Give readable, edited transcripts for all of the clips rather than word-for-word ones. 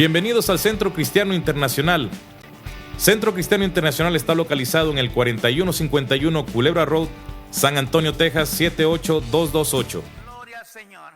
Bienvenidos al Centro Cristiano Internacional. Centro Cristiano Internacional está localizado en el 4151 Culebra Road, San Antonio, Texas 78228. Gloria al Señor.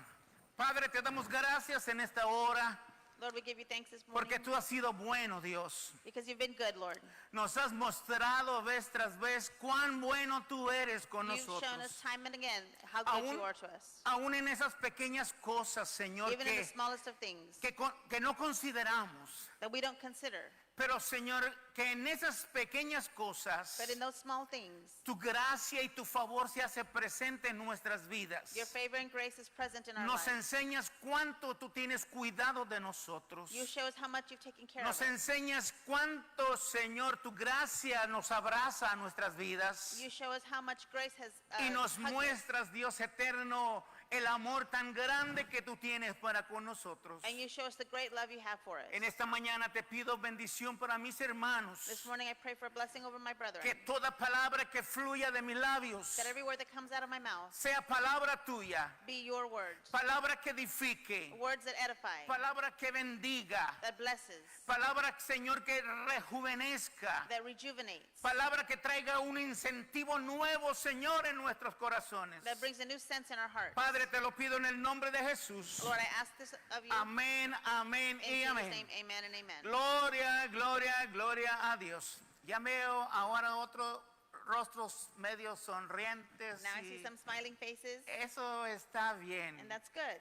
Padre, te damos gracias en esta hora. Lord, we give you thanks this morning Porque tú has sido bueno, Dios. because you've been good, Lord. Nos has mostrado vez tras vez cuán bueno tú eres con You've shown us nosotros. time and again how good Aún, you are to us. aún en esas pequeñas cosas, Señor, Even in the smallest of things que no consideramos. that we don't consider. Pero, Señor, que en esas pequeñas cosas But in those small things, tu gracia y tu favor se hace presente en nuestras vidas. your favor and grace is present in our Nos lives. enseñas cuánto tú tienes cuidado de nosotros. You show us how much you've taken care Nos of us. enseñas cuánto, Señor, tu gracia nos abraza a nuestras vidas. You show us how much grace has Y nos hugged us. muestras, Dios eterno, el amor tan grande que tú tienes para con nosotros. And you show us the great love you have for us. En esta mañana te pido bendición para mis hermanos. This morning I pray for a blessing over my brethren. Que toda palabra que fluya de mis labios That every word that comes out of my mouth sea palabra tuya. be your words. Palabra que edifique. Words that edify, Palabra que bendiga. that blesses, Palabra, Señor, que rejuvenezca. that rejuvenates, Palabra que traiga un incentivo nuevo, Señor, en nuestros corazones. that brings a new sense in our hearts. Padre, te lo pido en el nombre de Jesús. Lord, I ask this of you. Amén, amén In y Jesus' amén. name, amen and amen. Gloria, gloria, gloria a Dios. Ya veo ahora otros rostros medio sonrientes. Now I see Y some smiling faces, eso está bien. and that's good.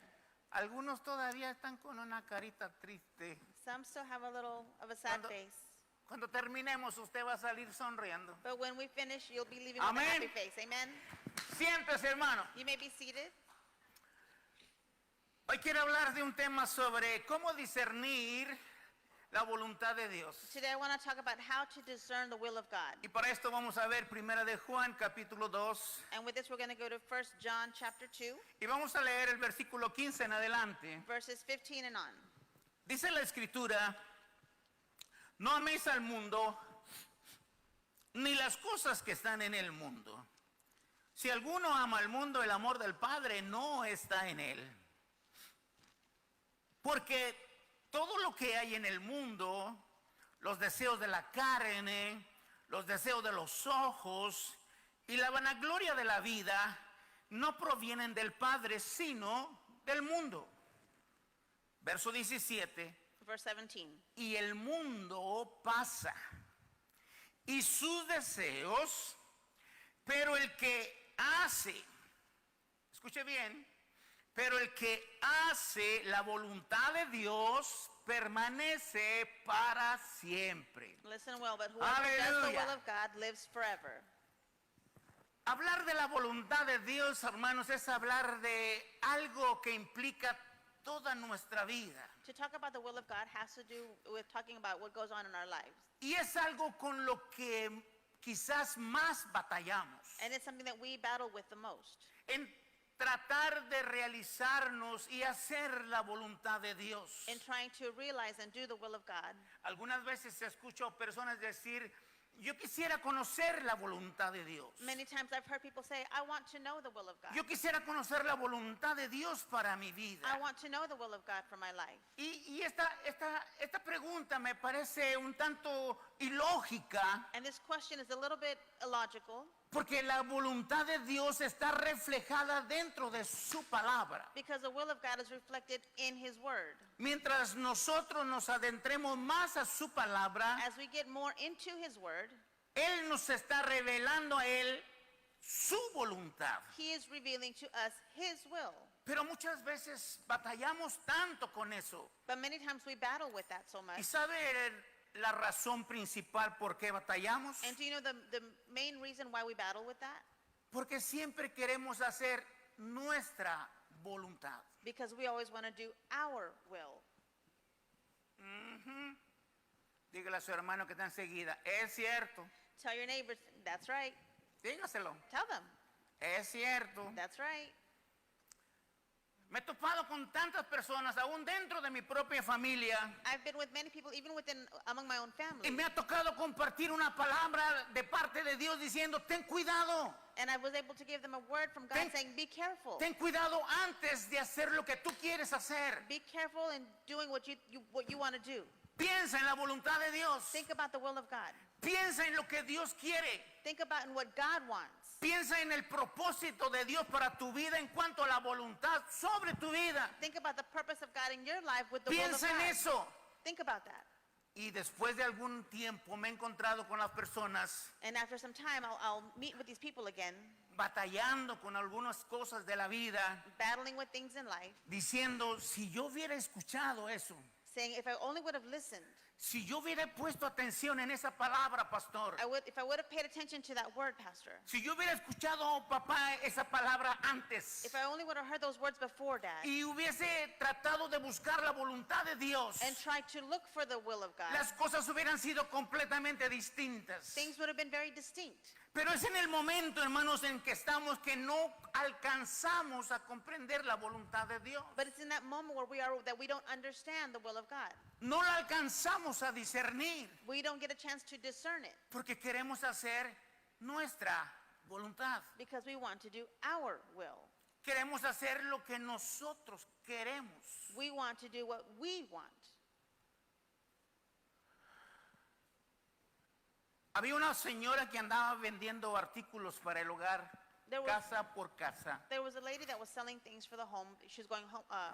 Algunos todavía están con una carita triste. Some still have a little of a sad Cuando- face. Cuando terminemos, usted va a salir sonriendo. But when we finish, you'll be leaving with a Amen. happy face. Amen. Siéntese, hermano. You may be seated. Hoy quiero hablar de un tema sobre cómo discernir la voluntad de Dios. Today I want to talk about how to discern the will of God. Y para esto vamos a ver Primera de Juan, capítulo 2. And with this, we're going to go to 1 John chapter 2, Y vamos a leer el versículo 15 en adelante. verses 15 and on. Dice la Escritura, no améis al mundo, ni las cosas que están en el mundo. Si alguno ama al mundo, el amor del Padre no está en él. Porque todo lo que hay en el mundo, los deseos de la carne, los deseos de los ojos y la vanagloria de la vida, no provienen del Padre, sino del mundo. Verso 17. Verse 17. Y el mundo pasa y sus deseos, pero el que hace, escuche bien, pero el que hace la voluntad de Dios permanece para siempre. Listen well, but whoever does the Aleluya. will of God lives forever. Hablar de la voluntad de Dios, hermanos, es hablar de algo que implica toda nuestra vida. To talk about the will of God has to do with talking about what goes on in our lives. Y es algo con lo que quizás más batallamos. And it's something that we battle with the most. En tratar de realizarnos y hacer la voluntad de Dios. In trying to realize and do the will of God. Algunas veces escucho personas decir, yo quisiera conocer la voluntad de Dios. Many times I've heard people say, I want to know the will of God. Yo quisiera conocer la voluntad de Dios para mi vida. I want to know the will of God for my life. Y esta pregunta me parece un tanto ilógica, And this question is a little bit illogical porque la voluntad de Dios está reflejada dentro de su palabra. because the will of God is reflected in His Word. Mientras nosotros nos adentremos más a su palabra, As we get more into His Word, Él nos está revelando a Él su voluntad. He is revealing to us His will. Pero muchas veces batallamos tanto con eso. But many times we battle with that so ¿Y much. sabe la razón principal por qué batallamos? And do you know the main reason why we battle with that? Porque siempre queremos hacer nuestra voluntad. Because we always want to do our will. Dígale a su hermano que está enseguida, es cierto. Tell your neighbors, that's right. Dígaselo, Tell them, es cierto. that's right. Me he topado con tantas personas, aún dentro de mi propia familia, I've been with many people, even among my own y family. me ha tocado compartir una palabra de parte de Dios diciendo, ten cuidado, And I was able to give them a word from God saying, be careful. ten cuidado antes de hacer lo que tú quieres hacer. Be careful in doing what you want to do. Piensa en la voluntad de Dios. Think about the will of God. Piensa en lo que Dios quiere. Think about in what God wants. Piensa en el propósito de Dios para tu vida en cuanto a la voluntad sobre tu vida. Think about the purpose of God in your life with the will of Piensa en God. eso. Think about that. Y después de algún tiempo me he encontrado con las personas And after some time, I'll meet with these people again, batallando con algunas cosas de la vida, battling with things in life, diciendo, si yo hubiera escuchado eso, saying, if I only would have listened, si yo hubiera puesto atención en esa palabra, pastor, if I would have paid attention to that word, Pastor, si yo hubiera escuchado, papá, esa palabra antes, if I only would have heard those words before, Dad, y hubiese tratado de buscar la voluntad de Dios, and tried to look for the will of God, las cosas hubieran sido completamente distintas. things would have been very distinct. Pero es en el momento, hermanos, en que estamos que no alcanzamos a comprender la voluntad de Dios. But it's in that moment that we don't understand the will of God. No la alcanzamos a discernir We don't get a chance to discern it porque queremos hacer nuestra voluntad. because we want to do our will. Queremos hacer lo que nosotros queremos. We want to do what we want. Había una señora que andaba vendiendo artículos para el hogar, casa por casa. There was a lady that was selling things for the home. She was going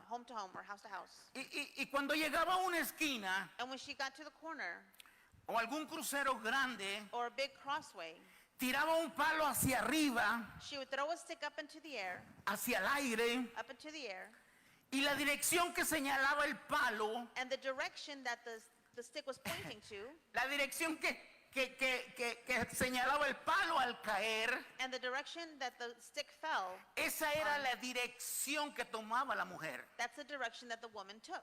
home to home or house to house. Y cuando llegaba a una esquina And when she got to the corner o algún crucero grande, or a big crossway, tiraba un palo hacia arriba, she would throw a stick up into the air, hacia el aire, up into the air, y la dirección que señalaba el palo, and the direction that the stick was pointing to, la dirección que señalaba el palo al caer, and the direction that the stick fell, esa era la dirección que tomaba la mujer. that's the direction that the woman took.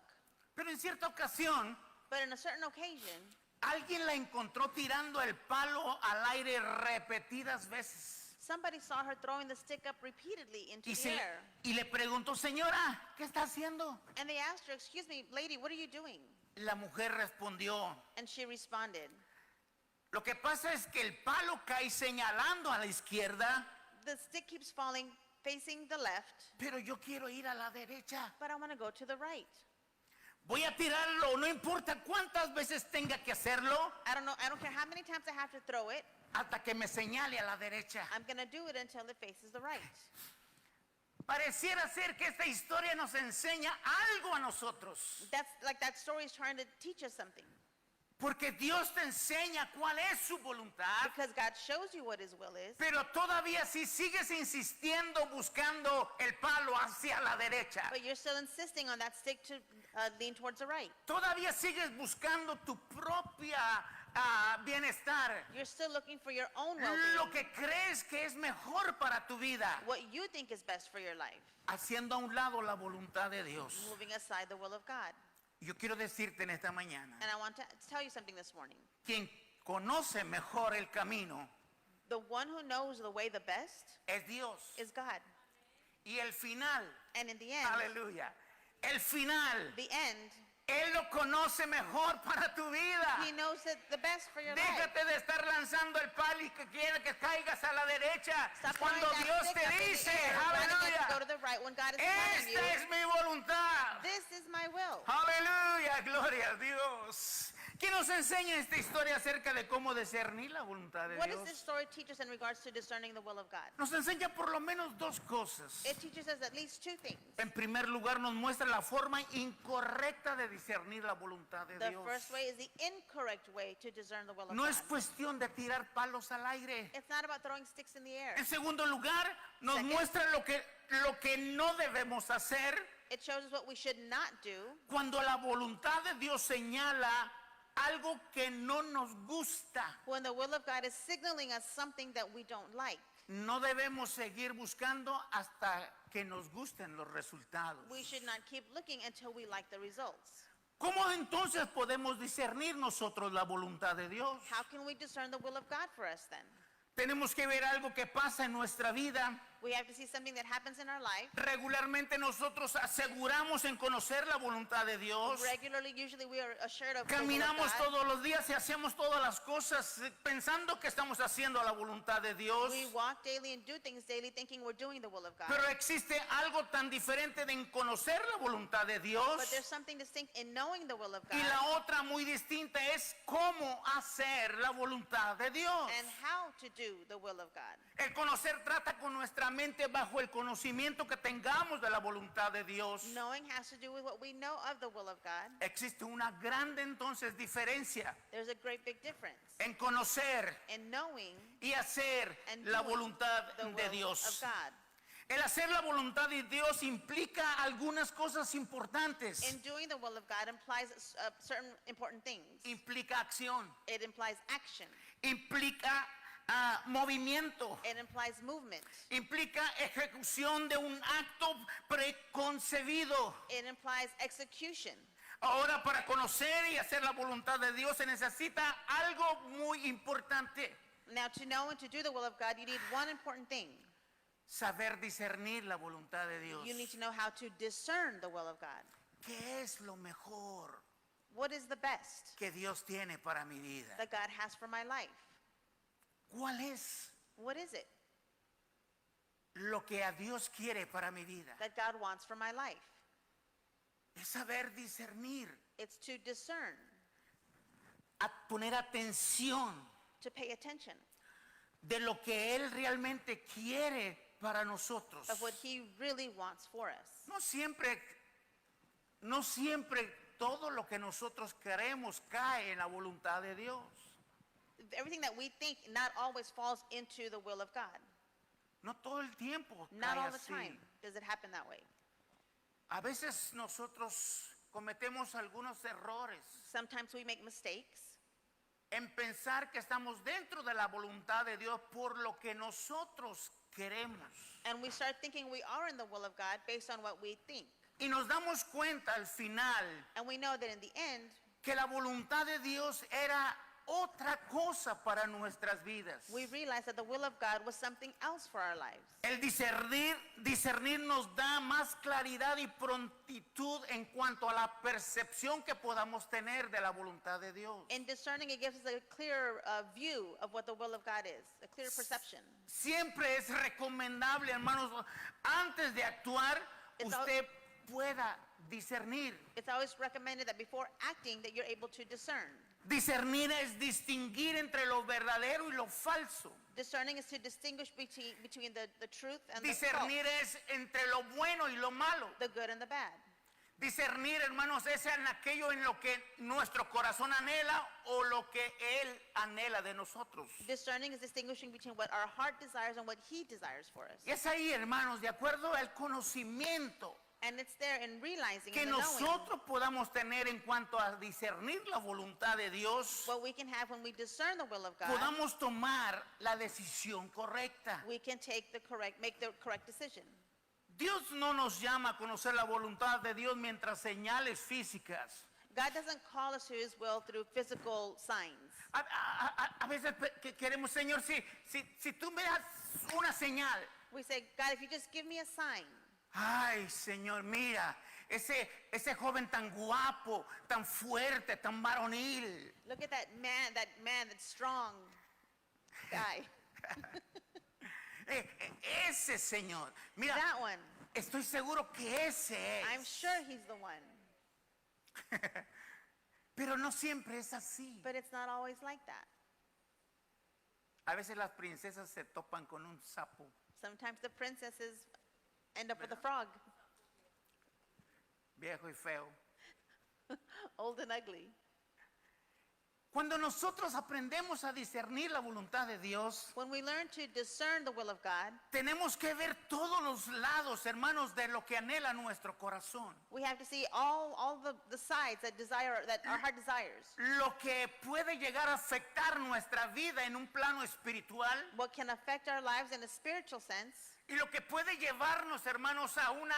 Pero en cierta ocasión, But on a certain occasion, alguien la encontró tirando el palo al aire repetidas veces. somebody saw her throwing the stick up repeatedly into the air. Y le preguntó, señora, ¿qué está haciendo? And they asked her, excuse me, lady, what are you doing? La mujer respondió, And she responded, lo que pasa es que el palo cae señalando a la izquierda, the stick keeps falling facing the left, pero yo quiero ir a la derecha. but I want to go to the right. Voy a tirarlo, no importa cuántas veces tenga que hacerlo, I don't care how many times I have to throw it. hasta que me señale a la derecha. I'm going to do it until it faces the right. Pareciera ser que esta historia nos enseña algo a nosotros. That's like that story is trying to teach us something. Porque Dios te enseña cuál es su voluntad, Because God shows you what his will is. pero todavía si sigues insistiendo buscando el palo hacia la derecha, But you're still insisting on that stick to lean towards the right. todavía sigues buscando tu propia bienestar, You're still looking for your own lo well-being. que crees que es mejor para tu vida, What you think is best for your life. haciendo a un lado la voluntad de Dios. Moving aside the will of God. Yo quiero decirte en esta mañana, And I want to tell you something this morning. quien conoce mejor el camino The one who knows the way the best es Dios. is God. Y el final, And in the end, aleluya, el final, the end, Él lo conoce mejor para tu vida. he knows it the best for your life. Déjate de estar lanzando el palo y que quiere que caigas a la derecha. Stop Cuando throwing that Dios stick te up in the dice, air, trying to get to go aleluya, to the right when God is telling you, esta es mi voluntad. this is my will. Aleluya, gloria a Dios. ¿Qué nos enseña esta historia acerca de cómo discernir la voluntad de What does this Dios? story teach us in regards to discerning the will of God? Nos enseña por lo menos dos cosas. It teaches us at least two things. En primer lugar, nos muestra la forma incorrecta de discernir la voluntad de The Dios. first way is the incorrect way to discern the will of No es God. cuestión de tirar palos al aire. It's not about throwing sticks in the air. En segundo lugar, nos Second. muestra lo que no debemos hacer It shows us what we should not do cuando la voluntad de Dios señala algo que no nos gusta. when the will of God is signaling us something that we don't like. No debemos seguir buscando hasta que nos gusten los resultados. We should not keep looking until we like the results. ¿Cómo entonces podemos discernir nosotros la voluntad de Dios? How can we discern the will of God for us then? Tenemos que ver algo que pasa en nuestra vida We have to see something that happens in our life. Regularmente nosotros aseguramos en conocer la voluntad de Dios. Regularly, usually we are assured of the will of Caminamos God. todos los días y hacemos todas las cosas pensando que estamos haciendo la voluntad de Dios. We walk daily and do things daily thinking we're doing the will of God. Pero existe algo tan diferente de en conocer la voluntad de Dios. But there's something distinct in knowing the will of Y God la otra muy distinta es cómo hacer la voluntad de Dios. and how to do the will of God. El conocer trata con nuestra mente bajo el conocimiento que tengamos de la voluntad de Dios. Knowing has to do with what we know of the will of God. Existe una grande entonces diferencia There's a great big difference en conocer in knowing y hacer and la doing voluntad the de will of Dios. God. El hacer la voluntad de Dios implica algunas cosas importantes. In doing the will of God implies certain important things. Implica acción, It implies action. implica movimiento, It implies movement. implica ejecución de un acto preconcebido. It implies execution. Ahora, para conocer y hacer la voluntad de Dios se necesita algo muy importante: Now, to know and to do the will of God, you need one important thing. saber discernir la voluntad de Dios. You need to know how to discern the will of God. ¿Qué es lo mejor What is the best que Dios tiene para mi vida? that God has for my life? ¿Cuál es What is it lo que a Dios quiere para mi vida? that God wants for my life? Es saber discernir, It's to discern, a poner atención to pay attention de lo que Él realmente quiere para nosotros. of what He really wants for us. No siempre todo lo que nosotros queremos cae en la voluntad de Dios. Everything that we think not always falls into the will of God. No todo el tiempo Not cae all the así. time does it happen that way. A veces nosotros cometemos algunos errores Sometimes we make mistakes en pensar que estamos dentro de la voluntad de Dios por lo que nosotros queremos. and we start thinking we are in the will of God based on what we think. Y nos damos cuenta al final And we know that in the end, que la voluntad de Dios era otra cosa para nuestras vidas. we realize that the will of God was something else for our lives. El discernir nos da más claridad y prontitud en cuanto a la percepción que podamos tener de la voluntad de Dios. In discerning, it gives us a clear view of what the will of God is, a clear perception. Siempre es recomendable, hermanos, antes de actuar, It's al- usted pueda discernir. It's always recommended that before acting that you're able to discern. Discernir es distinguir entre lo verdadero y lo falso. Discerning is to distinguish between the truth and the false, Discernir es entre lo bueno y lo malo. the good and the bad. Discernir, hermanos, es en aquello en lo que nuestro corazón anhela o lo que Él anhela de nosotros. Discerning is distinguishing between what our heart desires and what He desires for us. Y es ahí, hermanos, de acuerdo al conocimiento And it's there in realizing que and the knowing nosotros podamos tener en cuanto a discernir la voluntad de Dios, what we can have when we discern the will of God. podamos tomar la decisión correcta. We can make the correct decision. Dios no nos llama a conocer la voluntad de Dios mientras señales físicas. God doesn't call us to His will through physical signs. A veces queremos, Señor, si tú me das una señal. We say, God, if you just give me a sign. Ay, Señor, mira, ese joven tan guapo, tan fuerte, tan varonil. Look at that man, that strong guy. Ese Señor, mira, That one. estoy seguro que ese I'm es. sure he's the one. Pero no siempre es así. But it's not always like that. A veces las princesas se topan con un sapo. Sometimes the princesses end up with a frog, Viejo y feo. old and ugly. Cuando nosotros aprendemos a discernir la voluntad de Dios, When we learn to discern the will of God, tenemos que ver todos los lados, hermanos, de lo que anhela nuestro corazón. we have to see all the sides that our heart desires. Lo que puede llegar a afectar nuestra vida en un plano espiritual What can affect our lives in a spiritual sense Y lo que puede llevarnos, hermanos, a una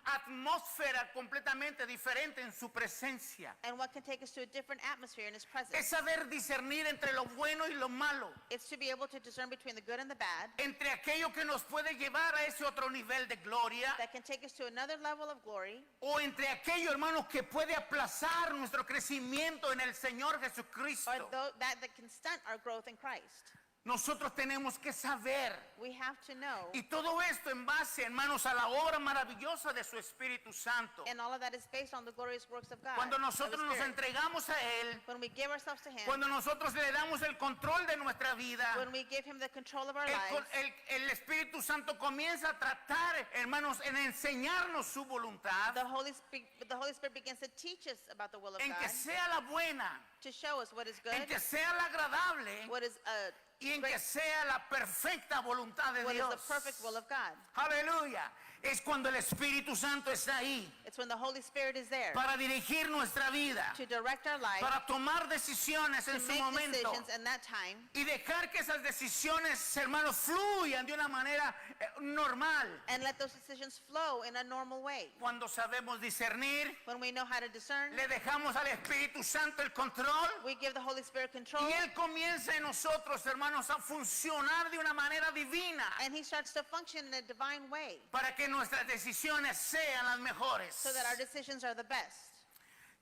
atmósfera completamente diferente en su presencia. And what can take us to a different atmosphere in His presence. Es saber discernir entre lo bueno y lo malo. It's to be able to discern between the good and the bad. Entre aquello que nos puede llevar a ese otro nivel de gloria. That can take us to another level of glory. O entre aquello, hermanos, que puede aplazar nuestro crecimiento en el Señor Jesucristo. Or that can stunt our growth in Christ. Nosotros tenemos que saber. We have to know. Y todo esto en base, hermanos, a la obra maravillosa de su Espíritu Santo. And all of that is based on the glorious works of God. Cuando of the nosotros nos Spirit. entregamos a Él, When we give ourselves to Him. cuando nosotros le damos el control de nuestra vida, When we give Him the control of our lives. el Espíritu Santo comienza a tratar, hermanos, en enseñarnos su voluntad, The Holy Spirit begins to teach us about the will of en que God. sea la buena, To show us what is en good. que sea la agradable What is y en que sea la perfecta voluntad de what is the Dios. perfect will of God. Aleluya. Es cuando el Espíritu Santo está ahí It's when the Holy Spirit is there para dirigir nuestra vida, to direct our life, para tomar decisiones to en su make momento decisions in that time, y dejar que esas decisiones, hermanos, fluyan de una manera normal. and let those decisions flow in a normal way. Cuando sabemos discernir, When we know how to discern, le dejamos al Espíritu Santo el control we give the Holy Spirit control, y Él comienza en nosotros, hermanos, a funcionar de una manera divina and He starts to function in a divine way para que nuestras decisiones sean las mejores. so that our decisions are the best.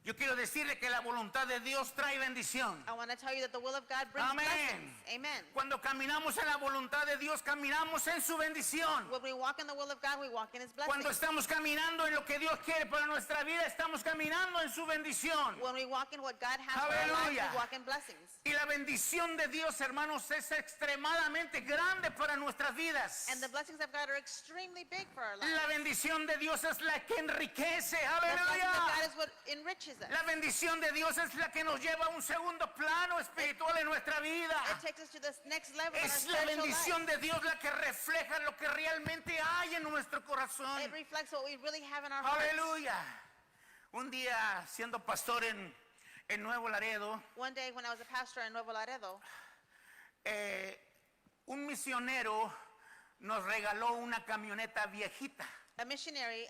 Yo quiero decirle que la voluntad de Dios trae bendición. I want to tell you that the will of God brings Amén. blessings. Amen. Cuando caminamos en la voluntad de Dios, caminamos en su bendición. When we walk in the will of God, we walk in His Cuando blessings. estamos caminando en lo que Dios quiere para nuestra vida, estamos caminando en su bendición. When we walk in what God has for our lives, Aleluya. we walk in blessings. Y la bendición de Dios, hermanos, es extremadamente grande para nuestras vidas. And the blessings of God are extremely big for our lives. La bendición de Dios es la que enriquece. The blessings of God Aleluya. is what enriches us. La bendición de Dios es la que nos lleva a un segundo plano espiritual en nuestra vida. It takes us to this next level in our Es la spiritual bendición life. de Dios la que refleja lo que realmente hay en nuestro corazón. It reflects what we really have in our hearts. Aleluya. Un día siendo pastor en Nuevo Laredo, One day when I was a pastor in Nuevo Laredo, un misionero nos regaló una camioneta viejita. a missionary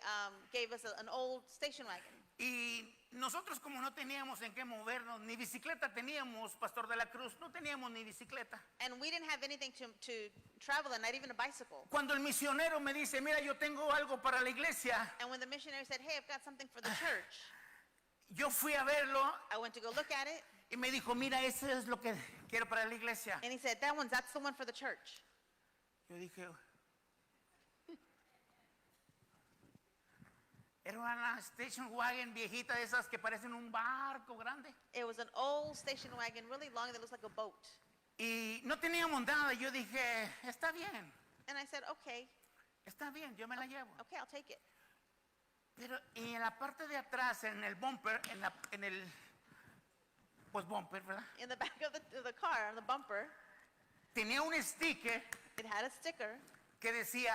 gave us an old station wagon. Y nosotros, como no teníamos en qué movernos, ni bicicleta teníamos, Pastor de la Cruz, no teníamos ni bicicleta. And we didn't have anything to travel in, not even a bicycle. Cuando el misionero me dice, mira, yo tengo algo para la iglesia, And when the missionary said, hey, I've got something for the church, yo fui a verlo I went to go look at it, y me dijo, mira, eso es lo que quiero para la iglesia. and he said, that's the one for the church. Yo dije, era una station wagon viejita de esas que parecen un barco grande. It was an old station wagon, really long, that looks like a boat. Y no teníamos nada. Yo dije, está bien, And I said, okay, yo me la llevo. okay, I'll take it. Pero y en la parte de atrás, en el bumper, en el, pues bumper, ¿verdad? In the back of the car, on the bumper, Tenía un sticker it had a sticker que decía,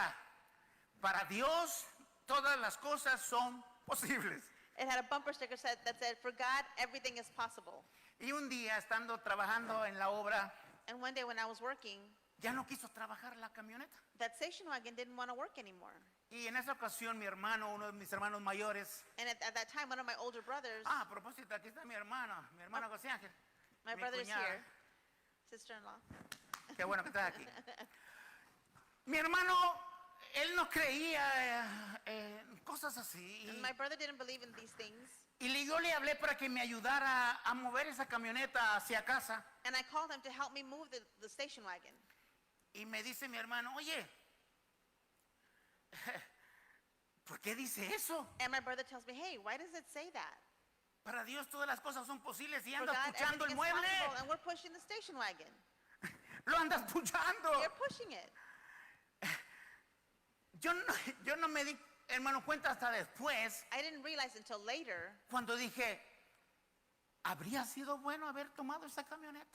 para Dios todas las cosas son posibles. It had a bumper sticker that said, for God, everything is possible. Y un día, estando trabajando en la obra, And one day when I was working, ya no quiso trabajar la camioneta. that station wagon didn't want to work anymore. Y en esa ocasión mi hermano, uno de mis hermanos mayores, And at that time, one of my older brothers, a propósito, aquí está mi hermano José Ángel. my mi brother is cuñada. here, sister-in-law. Qué bueno que estás aquí. Mi hermano, él no creía en cosas así. And my brother didn't believe in these things. Y yo le hablé para que me ayudara a mover esa camioneta hacia casa. And I called him to help me move the station wagon. Y me dice mi hermano, oye, ¿por qué dice eso? And my brother tells me, hey, why does it say that? Para Dios todas las cosas son posibles y For andas God, puchando everything el is mueble. possible, and we're pushing the station wagon. Lo andas puchando. You're pushing it. Yo no me di, hermano, cuenta hasta después, I didn't realize until later cuando dije, ¿habría sido bueno haber tomado esa camioneta?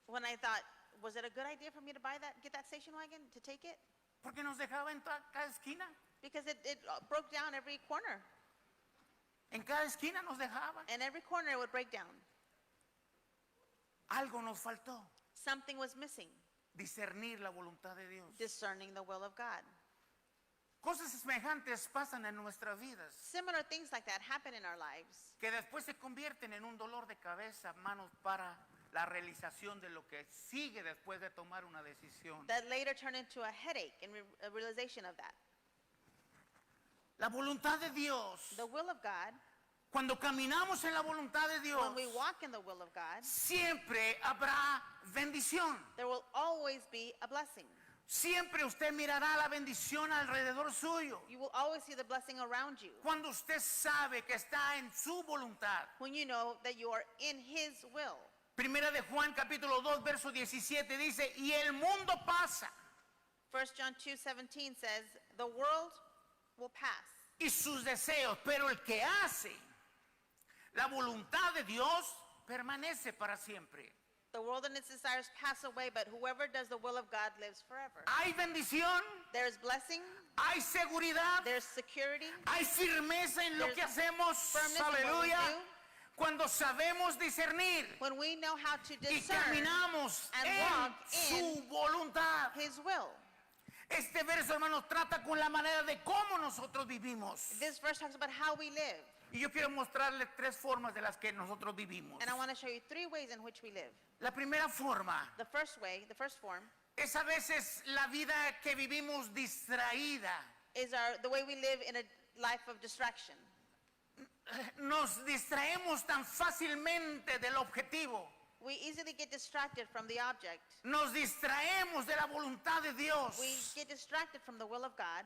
when I thought, was it a good idea for me to get that station wagon, to take it? Porque nos dejaba en cada esquina. Because it broke down every corner. En cada esquina nos dejaba. And every corner it would break down. Algo nos faltó. Something was missing, Discernir la voluntad de Dios. discerning the will of God. Cosas semejantes pasan en nuestras vidas Similar things like that happen in our lives que después se convierten en un dolor de cabeza, hermanos, para la realización de lo que sigue después de tomar una decisión. that later turn into a headache and a realization of that. La voluntad de Dios, The will of God, cuando caminamos en la voluntad de Dios, when we walk in the will of God, siempre habrá bendición. there will always be a blessing. Siempre usted mirará la bendición alrededor suyo. You will always see the blessing around you Cuando usted sabe que está en su voluntad. when you know that you are in His will. Primera de Juan capítulo 2 verso 17 dice, y el mundo pasa 1 John 2:17 says, the world will pass y sus deseos, pero el que hace la voluntad de Dios permanece para siempre. The world and its desires pass away, but whoever does the will of God lives forever. Hay bendición, There is blessing, hay seguridad, there's security, hay firmeza en lo que hacemos. firmness in what we Aleluya. do. Cuando sabemos discernir When we know how to y discern caminamos and en walk su in voluntad. His will. Este verso, hermanos, trata con la manera de cómo nosotros vivimos. This verse talks about how we live. Y yo quiero mostrarles tres formas de las que nosotros vivimos. And I want to show you three ways in which we live. La primera forma The first way, the first form, es a veces la vida que vivimos distraída. is the way we live in a life of distraction. Nos distraemos tan fácilmente del objetivo. We easily get distracted from the object. Nos distraemos de la voluntad de Dios. We get distracted from the will of God.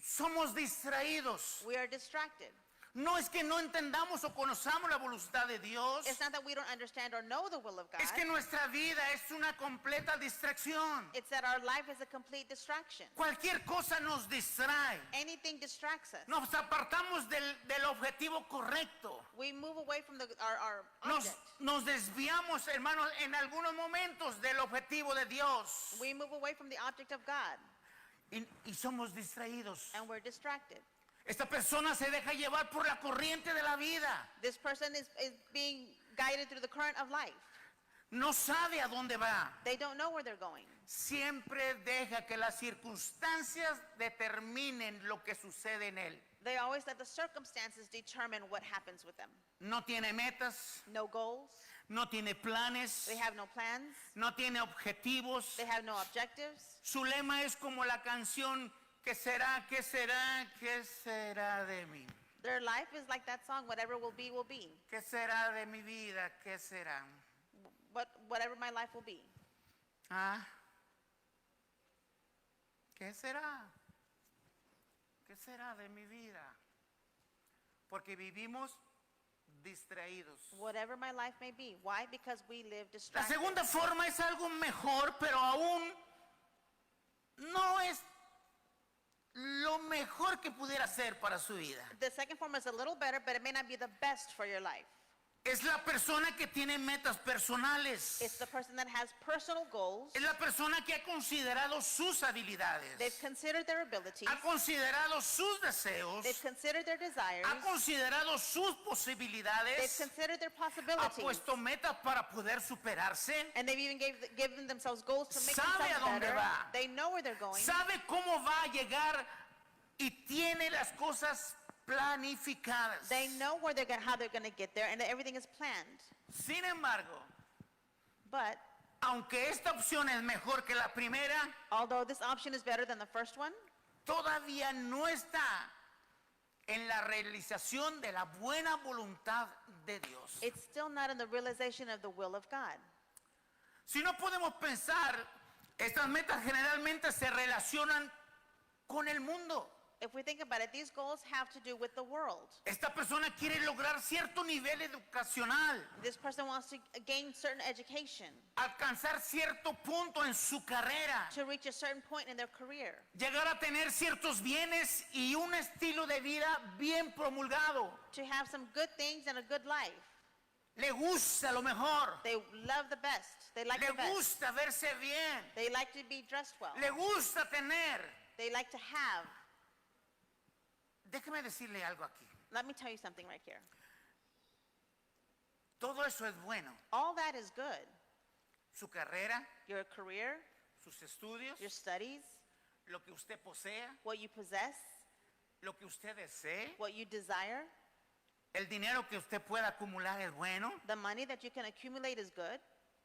Somos distraídos. We are distracted. No es que no entendamos o conozcamos la voluntad de Dios. It's not that we don't understand or know the will of God. Es que nuestra vida es una completa distracción. It's that our life is a complete distraction. Cualquier cosa nos distrae. Anything distracts us. Nos apartamos del objetivo correcto. We move away from our object. Nos desviamos, hermanos, en algunos momentos del objetivo de Dios. We move away from the object of God, Y somos distraídos. and we're distracted. Esta persona se deja llevar por la corriente de la vida. This person is being guided through the current of life. No sabe a dónde va. They don't know where they're going. Siempre deja que las circunstancias determinen lo que sucede en él. They always let the circumstances determine what happens with them. No tiene metas, No goals. no tiene planes, They have no plans. no tiene objetivos. They have no objectives. Su lema es como la canción, ¿qué será, qué será, qué será de mí? Their life is like that song, whatever will be, will be. ¿Qué será de mi vida? ¿Qué será? Whatever my life will be. ¿Ah? ¿Qué será? ¿Qué será de mi vida? Porque vivimos distraídos. Whatever my life may be. Why? Because we live La distracted. segunda forma es algo mejor, pero aún no es lo mejor que pudiera ser para su vida. The second form is a little better, but it may not be the best for your life. Es la persona que tiene metas personales. It's the person that has personal goals. Es la persona que ha considerado sus habilidades. They've considered their abilities. Ha considerado sus deseos. They've considered their desires. Ha considerado sus They've posibilidades. considered their Ha possibilities. puesto metas para poder superarse. And they've even given themselves goals to make Sabe themselves a dónde better. va. They know where they're going. Sabe cómo va a llegar y tiene las cosas planificadas. They know where they're how they're going to get there, and everything is planned. Sin embargo, But aunque esta opción es mejor que la primera, although this option is better than the first one, todavía no está en la realización de la buena voluntad de Dios. it's still not in the realization of the will of God. Si no podemos pensar, estas metas generalmente se relacionan con el mundo. If we think about it, these goals have to do with the world. Esta persona quiere lograr cierto nivel educacional, This person wants to gain certain education, alcanzar cierto punto en su carrera, to reach a certain point in their career, llegar a tener ciertos bienes y un estilo de vida bien promulgado. to have some good things and a good life. Le gusta lo mejor, They love the best. They like le the best. gusta verse bien, They like to be dressed well. le gusta tener. They like to have. Déjeme decirle algo aquí. Let me tell you something right here. Todo eso es bueno. All that is good. Su carrera, Your career, sus estudios, your studies, lo que usted posea, what you possess, lo que usted desee. what you desire. El dinero que usted pueda acumular es bueno. The money that you can accumulate is good.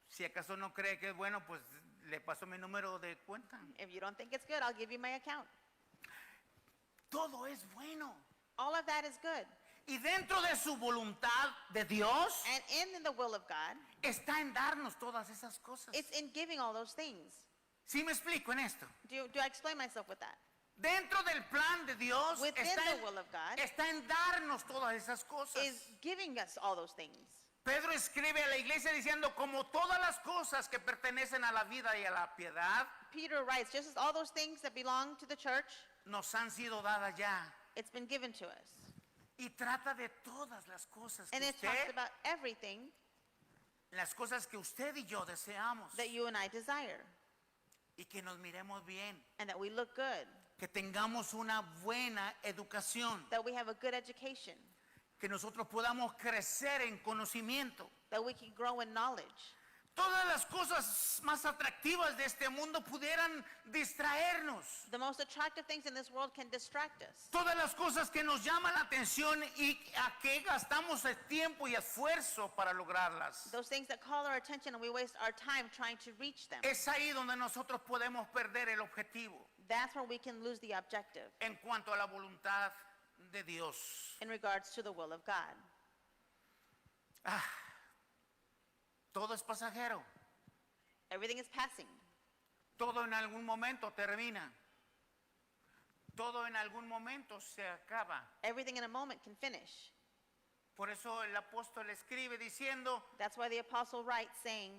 Si acaso no cree que es bueno, pues le paso mi número de cuenta. If you don't think it's good, I'll give you my account. Todo es bueno. All of that is good. Y dentro de su voluntad de Dios And in the will of God, está en darnos todas esas cosas. it's in giving all those things. ¿Sí me explico en esto? Do I explain myself with that? Dentro del plan de Dios Within the will of God está en darnos todas esas cosas. is giving us all those things. Pedro escribe a la iglesia diciendo, como todas las cosas que pertenecen a la vida y a la piedad, Peter writes, just as all those things that belong to the church, nos han sido dadas ya. it's been given to us. Y trata de todas las cosas And que it talks usted, about everything las cosas que usted y yo deseamos. that you and I desire, Y que nos miremos bien, and that we look good, que tengamos una buena educación, that we have a good education, que nosotros podamos crecer en conocimiento. that we can grow in knowledge. Todas las cosas más atractivas de este mundo pudieran distraernos. The most attractive things in this world can distract us. Todas las cosas que nos llaman la atención y a que gastamos el tiempo y esfuerzo para lograrlas. Those things that call our attention and we waste our time trying to reach them. Es ahí donde nosotros podemos perder el objetivo That's where we can lose the objective en cuanto a la voluntad de Dios. in regards to the will of God. Todo es pasajero. Everything is passing. Todo en algún momento termina. Todo en algún momento se acaba. Everything in a moment can finish. Por eso el apóstol escribe diciendo That's why the apostle writes saying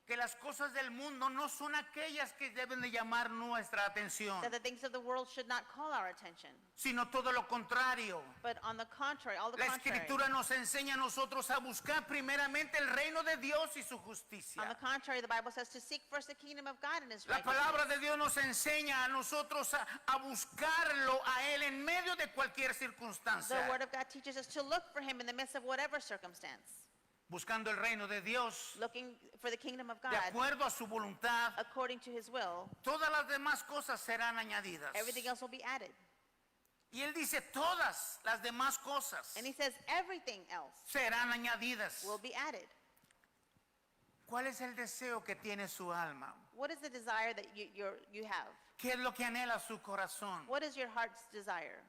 que las cosas del mundo no son aquellas que deben de llamar nuestra atención, that the things of the world should not call our attention, sino todo lo contrario. but on the contrary, all the La contrary. escritura nos enseña a nosotros a buscar primeramente el reino de Dios y su On the justicia. contrary, the Bible says to seek first the kingdom of God and His La palabra righteousness. de Dios nos enseña a nosotros a buscarlo a Él en medio de cualquier The circunstancia. Word of God teaches us to look for Him in the midst of whatever circumstance, Buscando el reino de Dios looking for the kingdom of de God acuerdo a su voluntad. according to His will. Todas las demás cosas serán añadidas. Everything else will be added. Y Él dice, todas las demás cosas And He says everything else serán añadidas. will be added. ¿Cuál es el deseo que tiene su alma? What is the desire that you have? ¿Qué es lo que anhela su corazón? What is your heart's desire?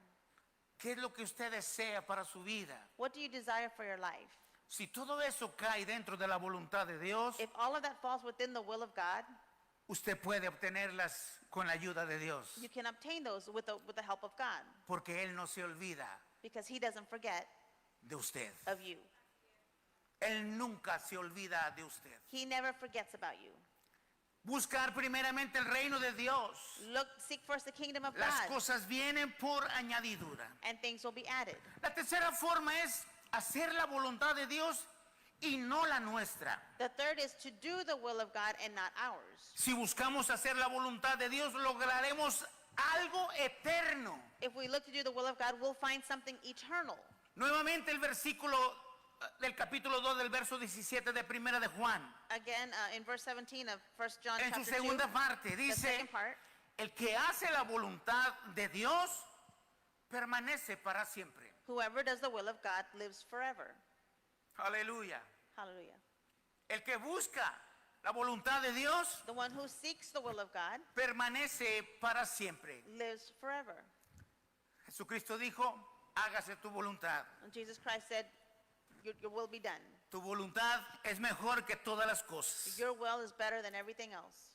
¿Qué es lo que usted desea para su vida? What do you desire for your life? Si todo eso cae dentro de la voluntad de Dios, If all of that falls within the will of God, usted puede obtenerlas con la ayuda de Dios. you can obtain those with the help of God, Porque Él no se olvida because He doesn't forget de usted. of you. Él nunca se olvida de usted. He never forgets about you. Buscar primeramente el reino de Dios. Seek first the kingdom of Las God, cosas vienen por añadidura. and things will be added. La tercera forma es hacer la voluntad de Dios y no la nuestra. The third is to do the will of God and not ours. Si buscamos hacer la voluntad de Dios, lograremos algo eterno. If we look to do the will of God, we'll find something eternal. Nuevamente el versículo del capítulo 2 del verso 17 de Primera de Juan. Again, in verse 17 of 1 John En su chapter 2, segunda parte the dice, second part, el que hace la voluntad de Dios permanece para siempre. whoever does the will of God lives forever. Aleluya. Hallelujah. El que busca la voluntad de Dios The one who seeks the will of God permanece para siempre. lives forever. Jesucristo dijo, hágase tu voluntad. And Jesus Christ said, your will be done. Tu voluntad es mejor que todas las cosas. Your will is better than everything else.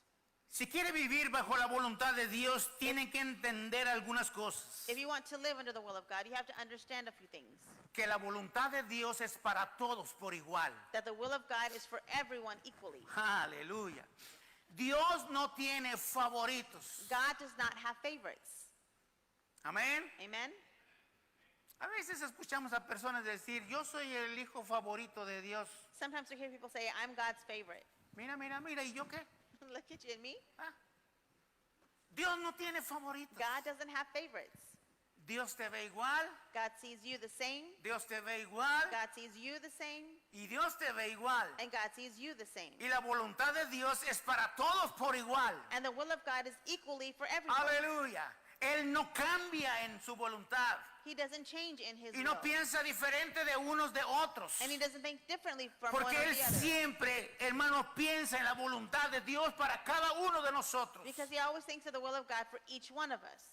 Si quiere vivir bajo la voluntad de Dios, tiene que entender algunas cosas. If you want to live under the will of God, you have to understand a few things. Que la voluntad de Dios es para todos por igual. That the will of God is for everyone equally. Aleluya. Dios no tiene favoritos. God does not have favorites. Amén. Amen? A veces escuchamos a personas decir, yo soy el hijo favorito de Dios. Sometimes we hear people say, I'm God's favorite. Mira, mira, mira, ¿y yo qué? Look at you and me. Ah. Dios no tiene favoritos. God doesn't have favorites. Dios te ve igual, God sees you the same. Dios te ve igual God sees you the same. y Dios te ve igual. And God sees you the same. Y la voluntad de Dios es para todos por igual. And the will of God is equally for everyone. Aleluya. Él no cambia en su voluntad He doesn't change in his y no will. piensa diferente de unos de otros. And he doesn't think differently from one Porque or Él the other. siempre, hermanos, piensa en la voluntad de Dios para cada uno de nosotros. Because he always thinks of the will of God for each one of us.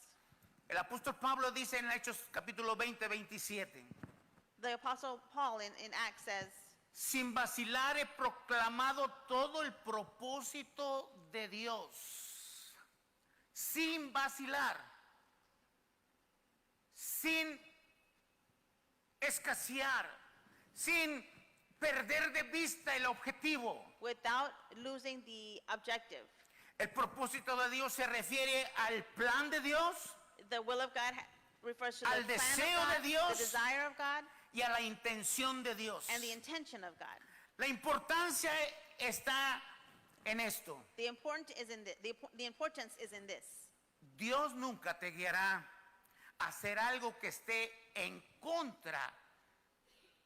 El apóstol Pablo dice en Hechos capítulo 20, 27. The apostle Paul in Acts says, Sin vacilar he proclamado todo el propósito de Dios. Sin vacilar. Sin escasear. Sin perder de vista el objetivo. without losing the objective. El propósito de Dios se refiere al plan de Dios The will of God refers to the Al plan deseo of God, de Dios. the desire of God, y a la intención de Dios. and the intention of God. La importancia está en esto. The importance is in this. Dios nunca te guiará a hacer algo que esté en contra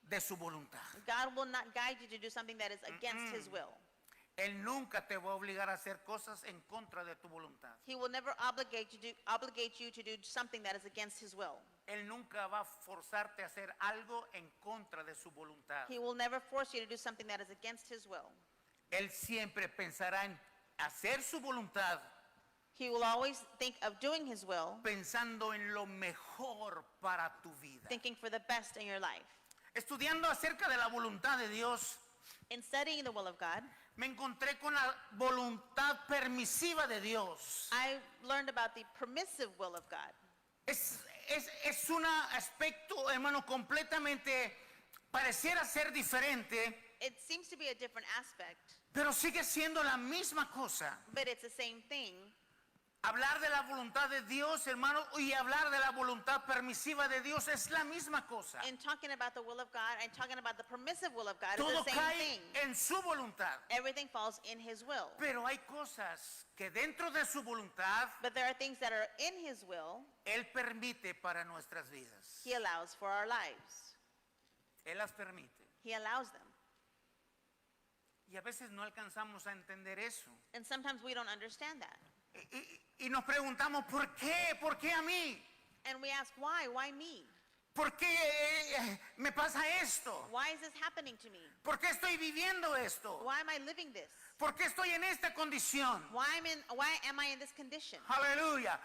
de su voluntad. God will not guide you to do something that is against his will. Él nunca te va a obligar a hacer cosas en contra de tu voluntad. He will never obligate you to do something that is against his will. Él nunca va a forzarte a hacer algo en contra de su voluntad. He will never force you to do something that is against his will. Él siempre pensará en hacer su voluntad He will always think of doing his will, pensando en lo mejor para tu vida. thinking for the best in your life. Estudiando acerca de la voluntad de Dios, In studying the will of God, me encontré con la voluntad permisiva de Dios. I learned about the permissive will of God. Es un aspecto, hermano, completamente, pareciera ser diferente, It seems to be a different aspect, pero sigue siendo la misma cosa. but it's the same thing. Hablar de la voluntad de Dios, hermano, y hablar de la voluntad permisiva de Dios es la misma cosa. In talking about the will of God and talking about the permissive will of God, Todo it's the same cae thing. en su voluntad. Everything falls in his will. Pero hay cosas que dentro de su voluntad, But there are things that are in his will, Él permite para nuestras vidas. he allows for our lives. Él las permite. He allows them. Y a veces no alcanzamos a entender eso. And sometimes we don't understand that. Y nos preguntamos, ¿por qué? ¿Por qué a mí? And we ask, why? Why me? ¿Por qué me pasa esto? Why is this happening to me? ¿Por qué estoy viviendo esto? Why am I living this? ¿Por qué estoy en esta condición? Why am I in this condition? Aleluya.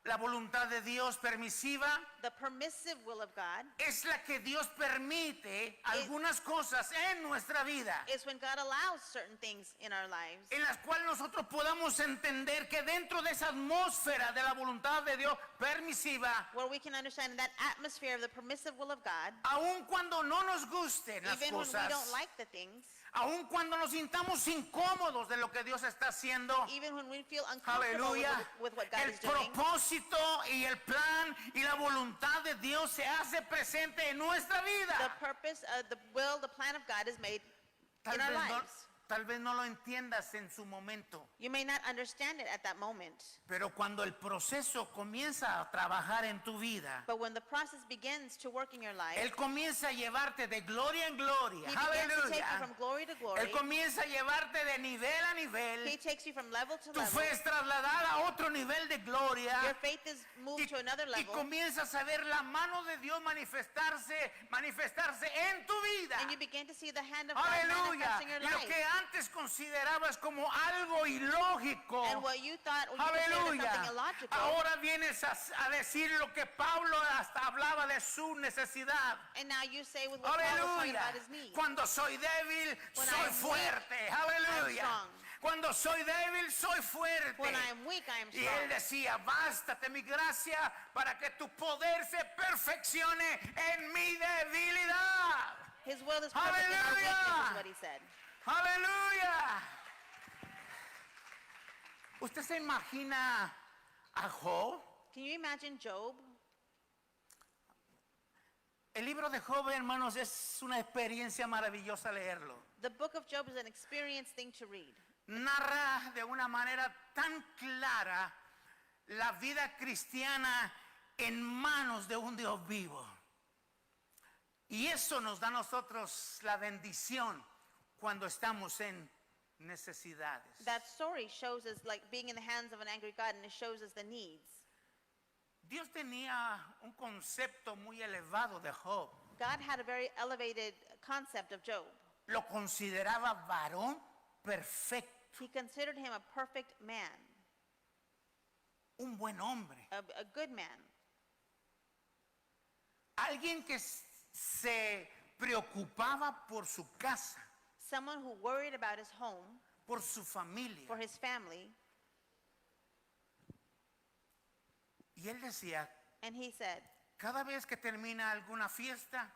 La voluntad de Dios permisiva The permissive will of God es la que Dios permite algunas cosas en nuestra vida, is when God allows certain things in our lives en las cuales nosotros podamos entender que dentro de esa atmósfera de la voluntad de Dios permisiva, where we can understand that atmosphere of the permissive will of God, aun cuando no nos gusten las even when we cosas, don't like the things, aun cuando nos sintamos incómodos de lo que Dios está haciendo, even when we feel uncomfortable aleluya, with what God el is doing, propósito y el plan y la voluntad de Dios se hace presente en nuestra the vida. purpose, the will, the plan of God is made in our lives. Tal vez no lo entiendas en su momento, You may not understand it at that moment, pero cuando el proceso comienza a trabajar en tu vida, but when the process begins to work in your life, Él comienza a llevarte de gloria en gloria. He begins to take you Aleluya. from glory to glory. Él comienza a llevarte de nivel a nivel. He takes you from level to Tu level. fe es trasladada a otro nivel de gloria. Your faith is moved to another Y level, comienzas a ver la mano de Dios manifestarse en tu vida. and you begin to see the hand of God Aleluya. manifesting your Y lo life. que antes considerabas como algo ilógico. And what you thought you considered Aleluya. something illogical, Ahora vienes a decir lo que Pablo hasta hablaba de su necesidad. and now you say with what Paul was talking Aleluya. about his need. Cuando soy débil, When soy I am fuerte. weak, Aleluya. I'm strong. Cuando soy débil, soy fuerte. When I am weak, I am Y él strong. decía, bástate mi gracia para que tu poder se perfeccione en mi debilidad. His will is perfect in our Hallelujah. weakness, is what he said. Aleluya. ¿Usted se imagina a Job? Can you imagine Job? El libro de Job, hermanos, es una experiencia maravillosa leerlo. The book of Job is an experience thing to read. Narra de una manera tan clara la vida cristiana en manos de un Dios vivo. Y eso nos da a nosotros la bendición cuando estamos en necesidades. That story shows us like being in the hands of an angry God, and it shows us the needs. Dios tenía un concepto muy elevado de Job. God had a very elevated concept of Job. Lo consideraba varón perfecto, He considered him a perfect man, un buen hombre, a good man, alguien que se preocupaba por su casa, someone who worried about his home, por su familia. for his family. Y él decía, And he said, cada vez que termina alguna fiesta,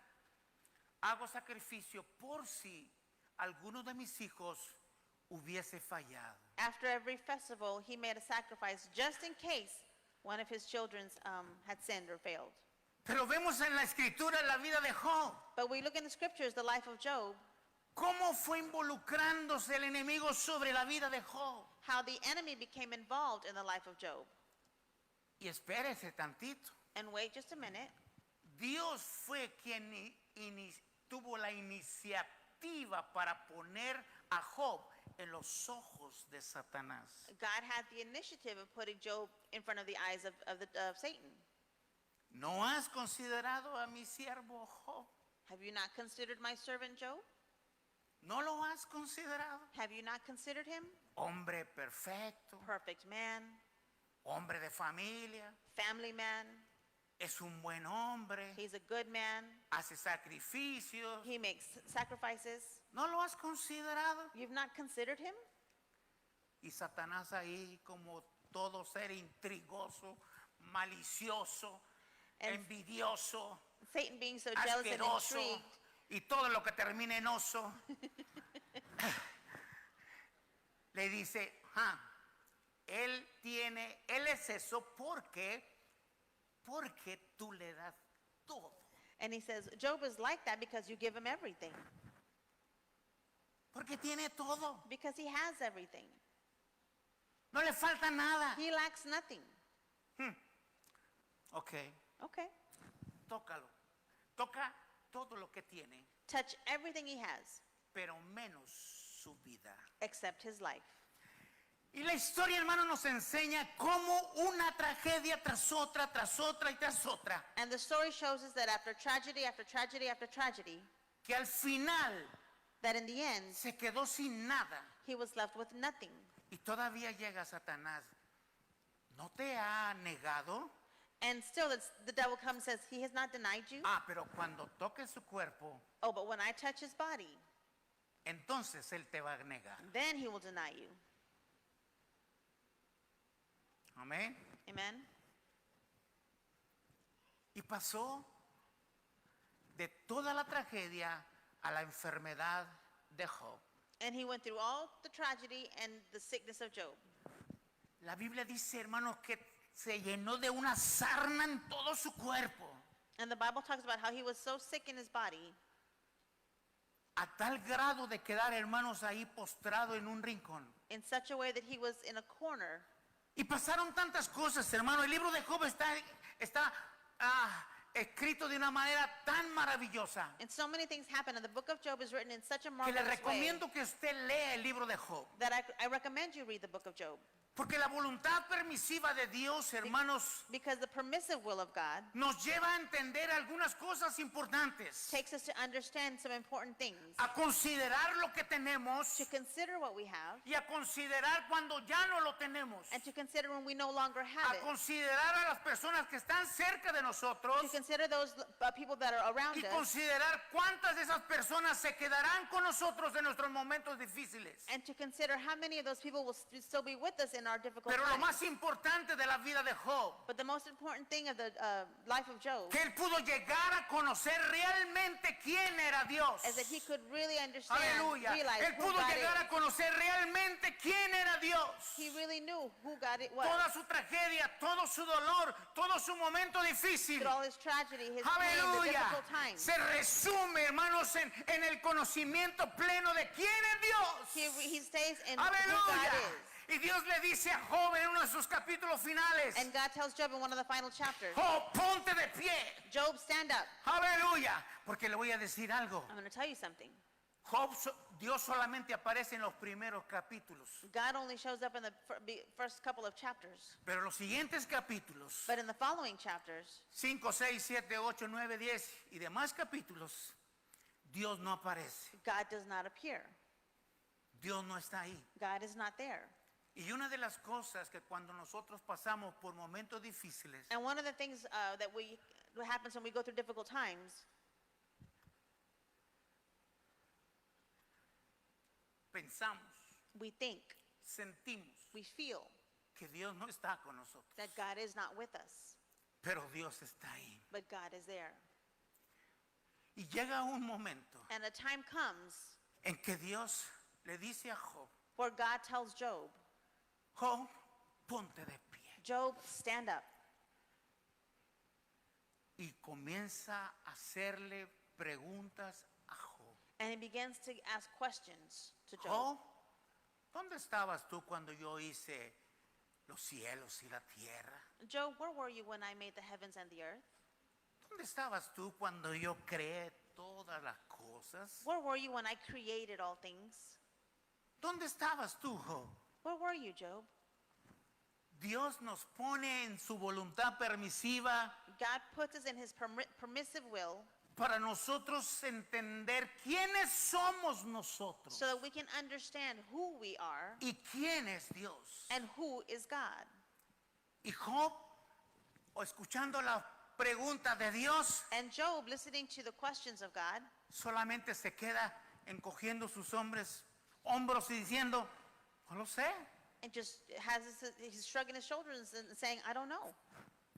hago sacrificio por si alguno de mis hijos hubiese fallado. after every festival, he made a sacrifice just in case one of his children had sinned or failed. Pero vemos en la escritura la vida de Job, But we look in the scriptures, the life of Job, cómo fue involucrándose el enemigo sobre la vida de Job. how the enemy became involved in the life of Job. Y espérese tantito. And wait just a minute. Dios fue quien tuvo la iniciativa para poner a Job en los ojos de Satanás. God had the initiative of putting Job in front of the eyes of Satan. ¿No has considerado a mi siervo Job? Have you not considered my servant Job? ¿No lo has considerado? Have you not considered him? Hombre perfecto, Perfect man, hombre de familia, family man. es un buen hombre, He's a good man. hace sacrificios. He makes sacrifices. ¿No lo has considerado? You've not considered him? Y Satanás ahí como todo ser intrigoso, malicioso, And envidioso, Satan being so jealous and asqueroso intrigued, y todo lo que termine en oso, le dice, él es eso porque tú le das todo. and he says, Job is like that because you give him everything. Porque tiene todo, Because he has everything. no le falta nada. He lacks nothing. Ok, Okay. tócalo. Toca todo lo que tiene, Touch everything he has pero menos su vida. except his life. Y la historia, hermano, nos enseña cómo una tragedia tras otra y tras otra, And the story shows us that after tragedy, after tragedy, after tragedy, que al final that in the end, se quedó sin nada. he was left with nothing. Y todavía llega Satanás. ¿No te ha negado? And still, the devil comes and says, he has not denied you. Pero cuando toque su cuerpo, Oh, but when I touch his body, entonces él te va a negar. then he will deny you. Amén. Amen? Y pasó de toda la tragedia a la enfermedad de Job. And he went through all the tragedy and the sickness of Job. La Biblia dice, hermanos, que se llenó de una sarna en todo su cuerpo, And the Bible talks about how he was so sick in his body, a tal grado de quedar, hermanos, ahí postrado en un rincón. in such a way that he was in a corner. Y pasaron tantas cosas, hermano. El libro de Job está escrito de una manera tan maravillosa And so many things happened, and the book of Job is written in such a que le marvelous way recomiendo que usted lea el libro de Job. that I recommend you read the book of Job. Porque la voluntad permisiva de Dios, hermanos, Because the permissive will of God nos lleva a entender algunas cosas importantes, takes us to understand some important things, a considerar lo que tenemos to consider what we have, y a considerar cuando ya no lo tenemos, and to consider when we no longer have a it, considerar a las personas que están cerca de nosotros to consider those people that are around y us, considerar cuántas de esas personas se quedarán con nosotros en nuestros momentos difíciles. and to consider how many of those people will still be with us in our difficult Pero lo times. más importante de la vida de Job, But the most important thing of the life of Job que él pudo llegar a conocer realmente quién era Dios. is that he could really understand, Aleluya. realize Él who pudo God llegar is. a conocer realmente quién era Dios. He really knew who God it was. Toda su tragedia, todo su dolor, todo su momento difícil. Through all his tragedy, his pain, the Aleluya. difficult times. Se resume, hermanos, en el conocimiento pleno de quién es Dios. He stays in who God Aleluya. is. Y Dios le dice a Job en uno de sus capítulos finales, And God tells Job in one of the final chapters, Job, ponte de pie. Job, stand up. Aleluya. Porque le voy a decir algo. I'm going to tell you something. Job, Dios solamente aparece en los primeros capítulos. God only shows up in the first couple of chapters. Pero los siguientes capítulos, But in the following chapters, 5, 6, 7, 8, 9, 10 y demás capítulos, Dios no aparece. God does not appear. Dios no está ahí. God is not there. Y una de las cosas que cuando nosotros pasamos por momentos difíciles, And one of the things what happens when we go through difficult times, pensamos, we think, sentimos we feel que Dios no está con nosotros. that God is not with us, Pero Dios está ahí. but God is there. Y llega un momento And a time comes en que Dios le dice a Job, where God tells Job, Job, ponte de pie. Job, stand up. Y comienza a hacerle preguntas a Job. And he begins to ask questions to Job. Job, ¿dónde estabas tú cuando yo hice los cielos y la tierra? Job, where were you when I made the heavens and the earth? ¿Dónde estabas tú cuando yo creé todas las cosas? Where were you when I created all things? ¿Dónde estabas tú, Job? Where were you, Job? Dios nos pone en su voluntad permisiva God puts us in his permissive will para nosotros entender quiénes somos nosotros so that we can understand who we are y quién es Dios. and who is God. Y Job, o escuchando las preguntas de Dios, And Job, listening to the questions of God, solamente se queda encogiendo sus hombros y diciendo, no lo sé, and just he's shrugging his shoulders and saying, I don't know.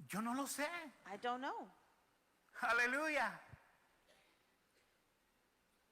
yo no lo sé. I don't know. Aleluya.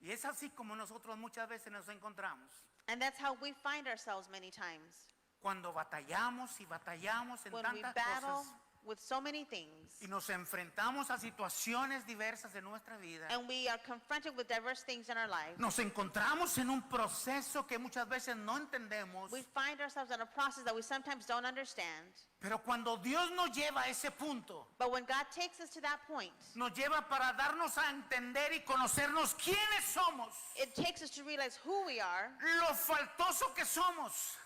Y es así como nosotros muchas veces nos encontramos. And that's how we find ourselves many times. Cuando batallamos y batallamos en When we tantas battle cosas with so many things y nos enfrentamos a situaciones diversas de nuestra vida, and we are confronted with diverse things in our life, nos encontramos en un proceso que muchas veces no entendemos, we find ourselves in a process that we sometimes don't understand. pero cuando Dios nos lleva a ese punto, But when God takes us to that point, nos lleva para darnos a entender y conocernos quiénes somos, it takes us to realize who we are, lo faltoso que somos,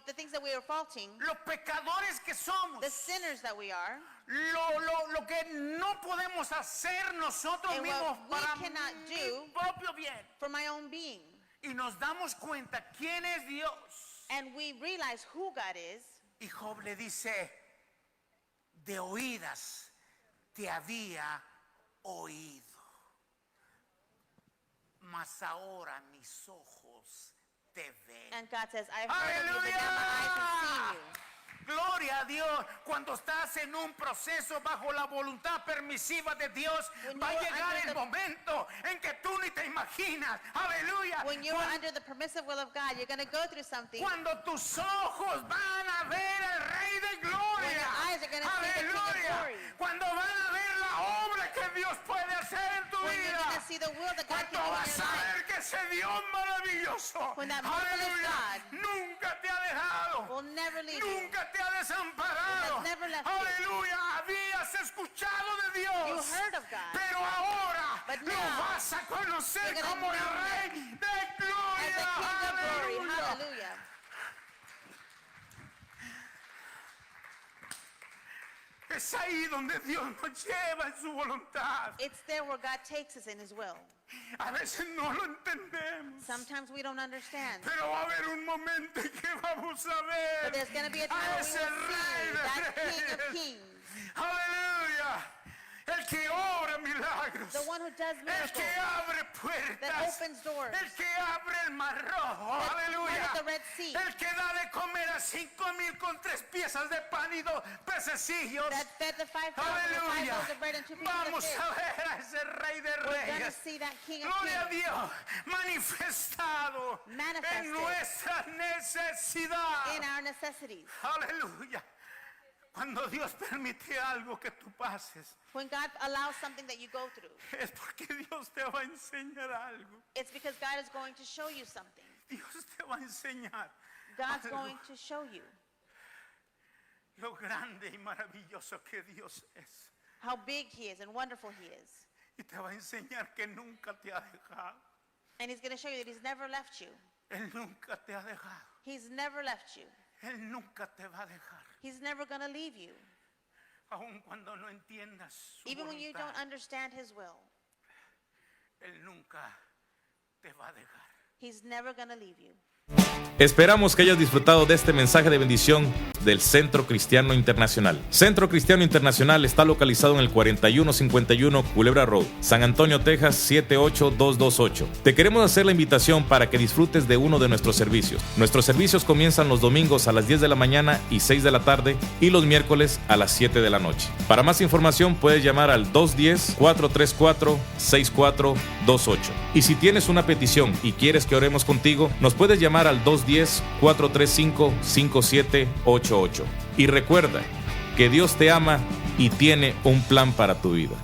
the things that we are faulting, los pecadores que somos, the sinners that we are, lo que no podemos hacer nosotros and mismos what we para cannot mi do propio bien. for my own being. Y nos damos cuenta quién es Dios. And we realize who God is. Y Job le dice, de oídas te había oído, mas ahora mis ojos te ven. And God says, I've heard of you, but now my eyes have seen you. Gloria a Dios. Cuando estás en un proceso bajo la voluntad permisiva de Dios, When va a you're llegar under el momento en que tú ni te imaginas. Aleluya. When you're under the permissive will of God, you're going to go through something. Cuando tus ojos van a ver al Rey de Gloria. When your eyes are gonna see the King of Aleluya. Glory. Cuando van a ver la obra que Dios puede hacer en tu When you're vida. going to see the will that God Cuando can do in vas your a life. ver que ese Dios maravilloso, When that marvelous aleluya, God nunca te ha dejado, will never leave you. nunca te ha desamparado. Has never left you. Aleluya, habías escuchado de You Dios, heard of God. pero ahora But lo now, vas a conocer you're gonna como el know Rey de As Gloria. the King of Glory. Aleluya. Hallelujah. Es ahí donde Dios nos lleva en su voluntad. It's there where God takes us in his will. A veces no lo entendemos. Sometimes we don't understand. Pero va a haber un momento en que vamos a ver But there's going to be a time a when we ese will Rey see de that King of Reyes. Kings, Aleluya. El que obra milagros. the one who does El miracles, que abre that puertas. opens doors, El que abre el mar rojo. that Aleluya. parted the Red Sea, El que da de comer a 5,000 con 3 piezas de pan y 2 pececillos. that fed the 5,000 with 5 Aleluya. loaves of bread and 2 pieces of Vamos fish. a ver a ese Rey de We're going to Reyes. see that King of Gloria a Kings Dios, manifestado Manifested. en nuestra necesidad. in our necessities. Aleluya. Cuando Dios permite algo que tú pases, When God allows something that you go through, es porque Dios te va a enseñar algo. it's because God is going to show you something. Dios te va a enseñar. God's going to show you lo grande y maravilloso que Dios es. how big He is and wonderful He is. Y te va a enseñar que nunca te ha dejado. And He's going to show you that He's never left you. Él nunca te ha dejado. He's never left you. Él nunca te va a dejar. He's never going to leave you. Aun cuando no entiendas su Even when you don't voluntad, understand His will, Él nunca te va a dejar. He's never going to leave you. Esperamos que hayas disfrutado de este mensaje de bendición del Centro Cristiano Internacional. Centro Cristiano Internacional está localizado en el 4151 Culebra Road, San Antonio, Texas 78228. Te queremos hacer la invitación para que disfrutes de uno de nuestros servicios. Nuestros servicios comienzan los domingos a las 10 de la mañana y 6 de la tarde y los miércoles a las 7 de la noche. Para más información puedes llamar al 210-434-6428. Y si tienes una petición y quieres que oremos contigo, nos puedes llamar al 210-435-5788. Y recuerda que Dios te ama y tiene un plan para tu vida.